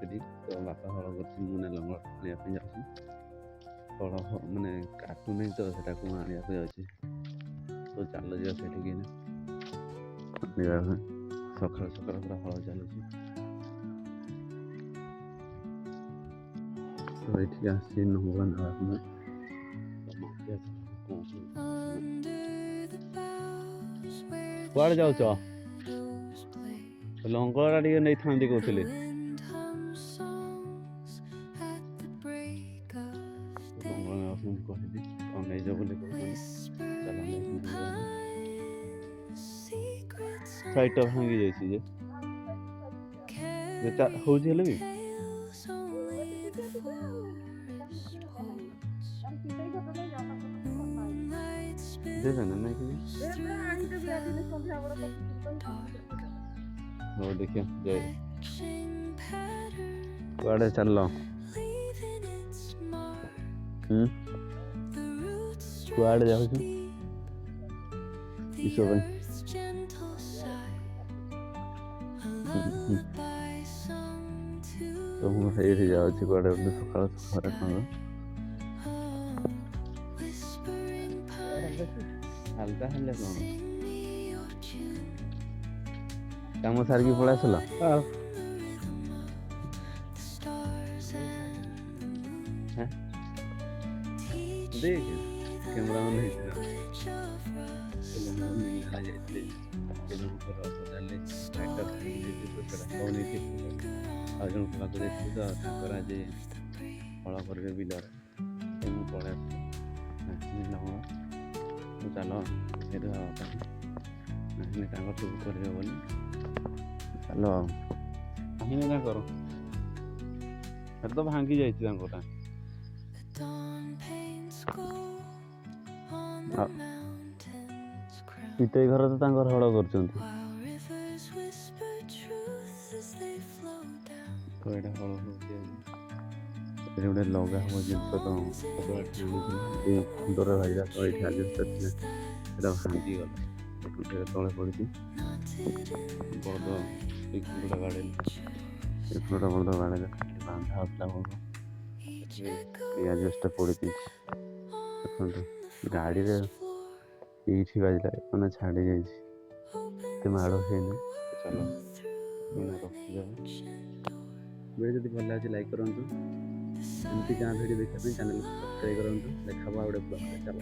ସେଠି ତ ବାପା ହଳ କରୁଛି ମୁଁ ନା ଲଙ୍ଗଳ ଆଣିବା ପାଇଁ ଯାଉଛି ହଳ ମାନେ କାଟୁନି ତ ସେଟାକୁ ଆଣିବାକୁ ଯାଉଛି ତ ଚାଲ ଯିବା ସେଠିକି ଆଣିବା ପାଇଁ ସକାଳୁ ସକାଳୁ ପୁରା ହଳ ଚାଲୁଛି ତ ଏଠିକି ଆସିଛି ନଙ୍ଗଳ ନେବା ପାଇଁ କୁଆଡ଼େ ଯାଉଛ ଲଙ୍ଗଳଟା ଟିକେ ନେଇଥାନ୍ତି କହୁଥିଲି ଲଙ୍ଗଳ ନେବା ପାଇଁ କହିଲି କଣ ନେଇଛ ବୋଲି କହୁଛନ୍ତି ଚାଲ ସାଇଡ଼ଟା ଭାଙ୍ଗି ଯାଇଛି ଯେ ହଉଛି ହେଲେ ବି ଦେବେନା ନାଇଁ କି ହଉ ଦେଖିବା ଯାଇ କୁଆଡ଼େ ଚାଲ କୁଆଡ଼େ ଯାଉଛୁ କିସ ପାଇଁ ତ ମୁଁ ସେଇଠି ଯାଉଛି କୁଆଡ଼େ ଗୋଟେ ସକାଳ ସକାଳ କ'ଣ ହାଲକା ହାଲକା କ'ଣ କାମ ସାରିକି ପଳେଇ ଆସିଲ ଦେଖ କ୍ୟାମେରାମ୍ୟାନ୍ ହେଇଥିଲା ଯାଇଥିଲି ଆଉ ଜଣଙ୍କ ପାଖକୁ ଯାଇଥିଲି ତ ତାଙ୍କର ଆଜି ହଳ କରିବେ ବିଲରେ ମୁଁ ପଳେଇ ଆସିଲି ଲଙ୍ଗଳ ଚାଲ ସେଇଠି ହେବା ପାଇଁ ତାଙ୍କର ସବୁ କରିବେ ବୋଲି ଚାଲ ଆଉ କାହିଁକି ତାଙ୍କର ସେଟା ତ ଭାଙ୍ଗି ଯାଇଛି ତାଙ୍କଟା ପିତେଇ ଘର ତ ତାଙ୍କର ହଳ କରୁଛନ୍ତି ତ ଏଇଟା ହଳ ହେଉଛି ଏଠି ଗୋଟେ ଲଗା ହବ ଜିନିଷ ତ ସୁନ୍ଦର ଭାଇରା ତ ଏଇଠି ଆଜବେଷ୍ଟ ଥିଲା ସେଟା ଭାଙ୍ଗିଗଲା ତଳେ ପଡ଼ିଛି ବଳଦ ଏଇ ଖଣ୍ଡଟା ବାଡ଼େଇଲେ ଏ ଖଣ୍ଡଟା ବଳଦ ବାଡ଼େଇଲେ ବାନ୍ଧା ହଉଥିଲା ବଳଦ ଏଇ ଆଜବେଷ୍ଟଟା ପଡ଼ିଛି ଦେଖନ୍ତୁ ଗାଡ଼ିରେ ଏଇଠି ବାଜିଲା ମାନେ ଛାଡ଼ି ଯାଇଛି ଏତେ ମାଡ଼ ହେଇନି ଚାଲ ରଖିଦେବା ଭିଡ଼ିଓ ଯଦି ଭଲ ଲାଗୁଛି ଲାଇକ୍ କରନ୍ତୁ ଏମିତି ଗାଁ ଭିଡ଼ିଓ ଦେଖିବା ପାଇଁ ଚ୍ୟାନେଲକୁ ସବସ୍କ୍ରାଇବ୍ କରନ୍ତୁ ଦେଖା ହବ ଆଉ ଗୋଟେ ବ୍ଲଗ୍ରେ ଚାଲ